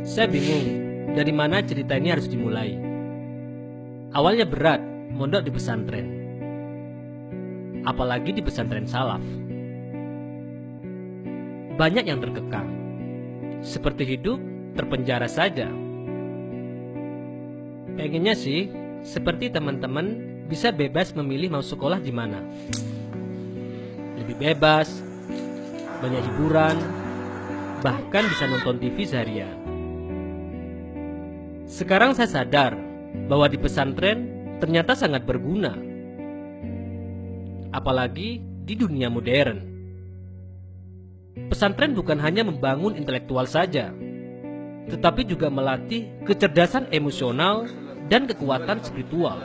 Saya bingung dari mana cerita ini harus dimulai. Awalnya berat mondok di pesantren, apalagi di pesantren salaf. Banyak yang terkekang, seperti hidup terpenjara saja. Pengennya sih seperti teman-teman bisa bebas memilih mau sekolah di mana. Lebih bebas, banyak hiburan, bahkan bisa nonton TV seharian. Sekarang saya sadar bahwa di pesantren ternyata sangat berguna, apalagi di dunia modern. Pesantren bukan hanya membangun intelektual saja, tetapi juga melatih kecerdasan emosional dan kekuatan spiritual.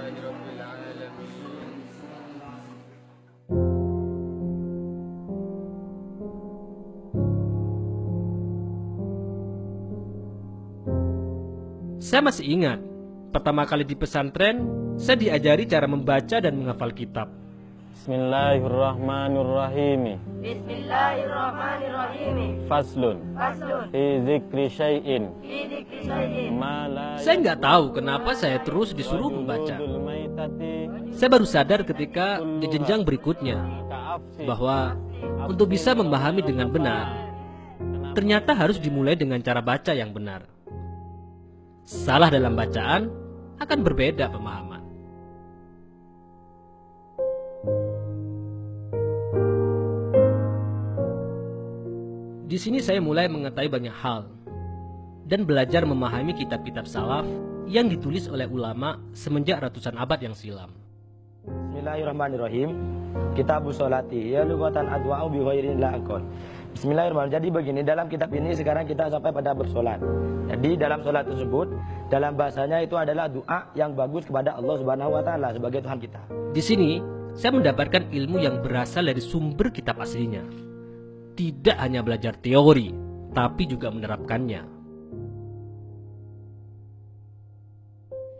Saya masih ingat, pertama kali di pesantren, saya diajari cara membaca dan menghafal kitab. Bismillahirrahmanirrahim. Bismillahirrahmanirrahim. Faslun. Fi dzikri syai'in. Saya nggak tahu kenapa saya terus disuruh membaca. Saya baru sadar ketika di jenjang berikutnya, bahwa untuk bisa memahami dengan benar, ternyata harus dimulai dengan cara baca yang benar. Salah dalam bacaan akan berbeda pemahaman. Di sini saya mulai mengetahui banyak hal dan belajar memahami kitab-kitab salaf yang ditulis oleh ulama semenjak ratusan abad yang silam. Bismillahirrahmanirrahim. Kitabus sholati ya lughatan adwa'u bi ghairin la aqal. Bismillahirrahmanirrahim. Jadi begini, dalam kitab ini sekarang kita sampai pada bersolat. Jadi dalam solat tersebut, dalam bahasanya itu adalah doa yang bagus kepada Allah Subhanahu wa taala sebagai Tuhan kita. Di sini saya mendapatkan ilmu yang berasal dari sumber kitab aslinya. Tidak hanya belajar teori, tapi juga menerapkannya.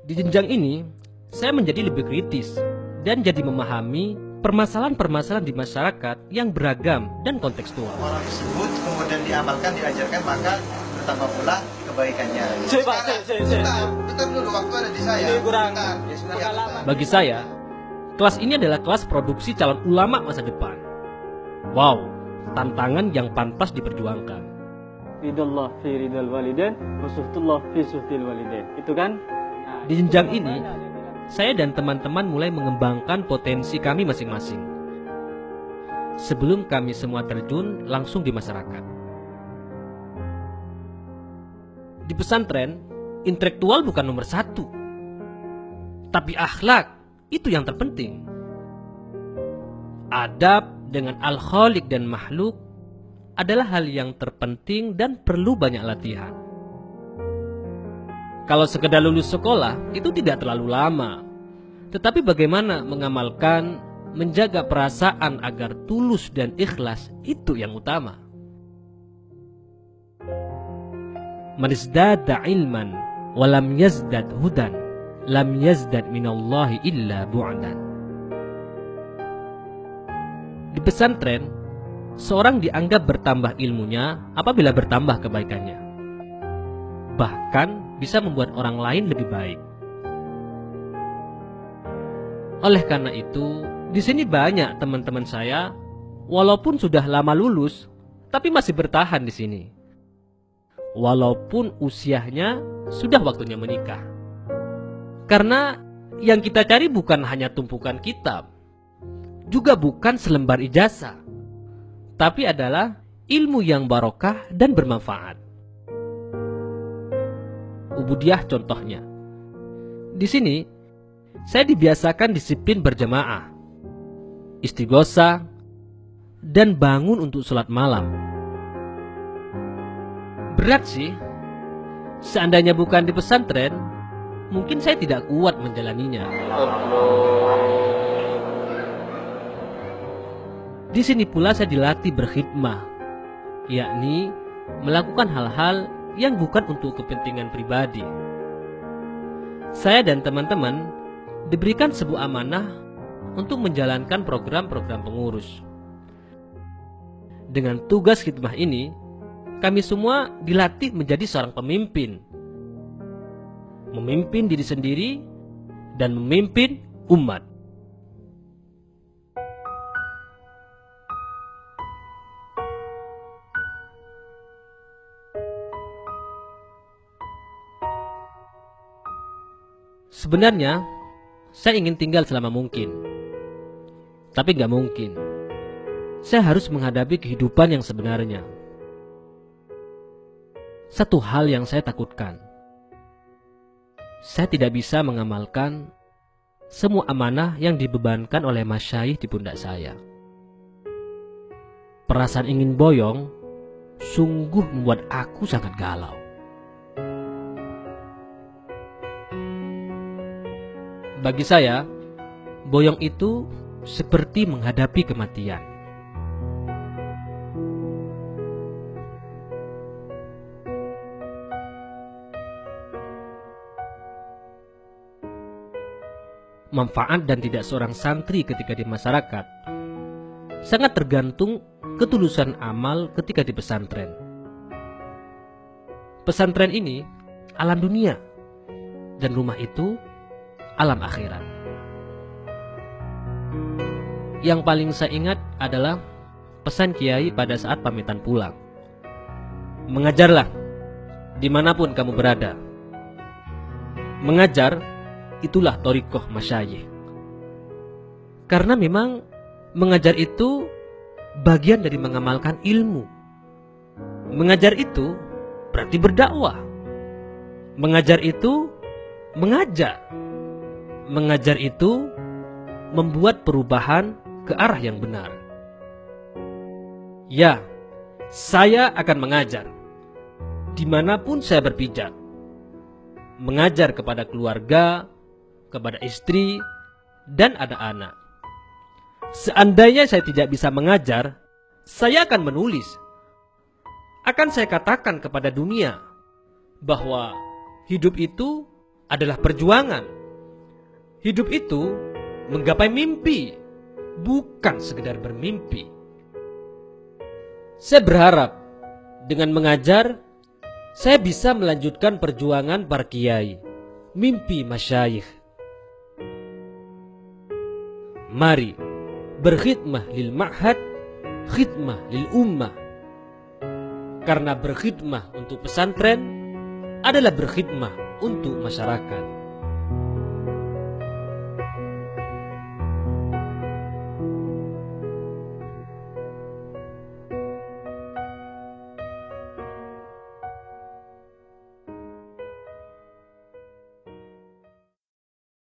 Di jenjang ini, saya menjadi lebih kritis dan jadi memahami permasalahan-permasalahan di masyarakat yang beragam dan kontekstual. Orang tersebut kemudian diamalkan, diajarkan, maka bertambah pula kebaikannya. Bentar dulu, waktu ada di saya. Bagi saya, kelas ini adalah kelas produksi calon ulama masa depan. Wow, tantangan yang pantas diperjuangkan. Ridallah fi ridal walidain, wa suhtullah fi suhtil walidain. Itu kan? Di jenjang ini, saya dan teman-teman mulai mengembangkan potensi kami masing-masing. Sebelum kami semua terjun langsung di masyarakat. Di pesantren, intelektual bukan nomor satu, tapi akhlak itu yang terpenting. Adab dengan al-khaliq dan makhluk adalah hal yang terpenting dan perlu banyak latihan. Kalau sekedar lulus sekolah itu tidak terlalu lama, tetapi bagaimana mengamalkan, menjaga perasaan agar tulus dan ikhlas itu yang utama. Man izdada ilman walam yazdad hudan lam yazdad minallahi illa bu'dan. Di pesantren, seorang dianggap bertambah ilmunya apabila bertambah kebaikannya. Bahkan bisa membuat orang lain lebih baik. Oleh karena itu, di sini banyak teman-teman saya, walaupun sudah lama lulus, tapi masih bertahan di sini. Walaupun usianya sudah waktunya menikah. Karena yang kita cari bukan hanya tumpukan kitab, juga bukan selembar ijazah, tapi adalah ilmu yang barokah dan bermanfaat. Ubudiyah contohnya. Di sini, saya dibiasakan disiplin berjamaah, istighosa, dan bangun untuk sholat malam. Berat sih. Seandainya bukan di pesantren, mungkin saya tidak kuat menjalaninya. Di sini pula saya dilatih berkhidmah, yakni melakukan hal-hal yang bukan untuk kepentingan pribadi. Saya dan teman-teman diberikan sebuah amanah untuk menjalankan program-program pengurus. Dengan tugas khidmah ini, kami semua dilatih menjadi seorang pemimpin. Memimpin diri sendiri dan memimpin umat. Sebenarnya, saya ingin tinggal selama mungkin. Tapi nggak mungkin. Saya harus menghadapi kehidupan yang sebenarnya. Satu hal yang saya takutkan. Saya tidak bisa mengamalkan semua amanah yang dibebankan oleh masyayikh di pundak saya. Perasaan ingin boyong sungguh membuat aku sangat galau. Bagi saya, boyong itu seperti menghadapi kematian. Manfaat dan tidak seorang santri ketika di masyarakat sangat tergantung ketulusan amal ketika di pesantren. Pesantren ini alam dunia, dan rumah itu alam akhirat. Yang paling saya ingat adalah pesan Kiai pada saat pamitan pulang. Mengajarlah dimanapun kamu berada. Mengajar, itulah thariqah masyayikh. Karena memang mengajar itu bagian dari mengamalkan ilmu. Mengajar itu berarti berdakwah. Mengajar itu mengajak. Mengajar itu membuat perubahan ke arah yang benar. Ya, saya akan mengajar dimanapun saya berpijak. Mengajar kepada keluarga, kepada istri, dan ada anak. Seandainya saya tidak bisa mengajar, saya akan menulis. Akan saya katakan kepada dunia bahwa hidup itu adalah perjuangan. Hidup itu menggapai mimpi, bukan sekedar bermimpi. Saya berharap dengan mengajar, saya bisa melanjutkan perjuangan para kiai, mimpi masyayikh. Mari berkhidmah lil ma'had, khidmah lil ummah. Karena berkhidmah untuk pesantren adalah berkhidmah untuk masyarakat.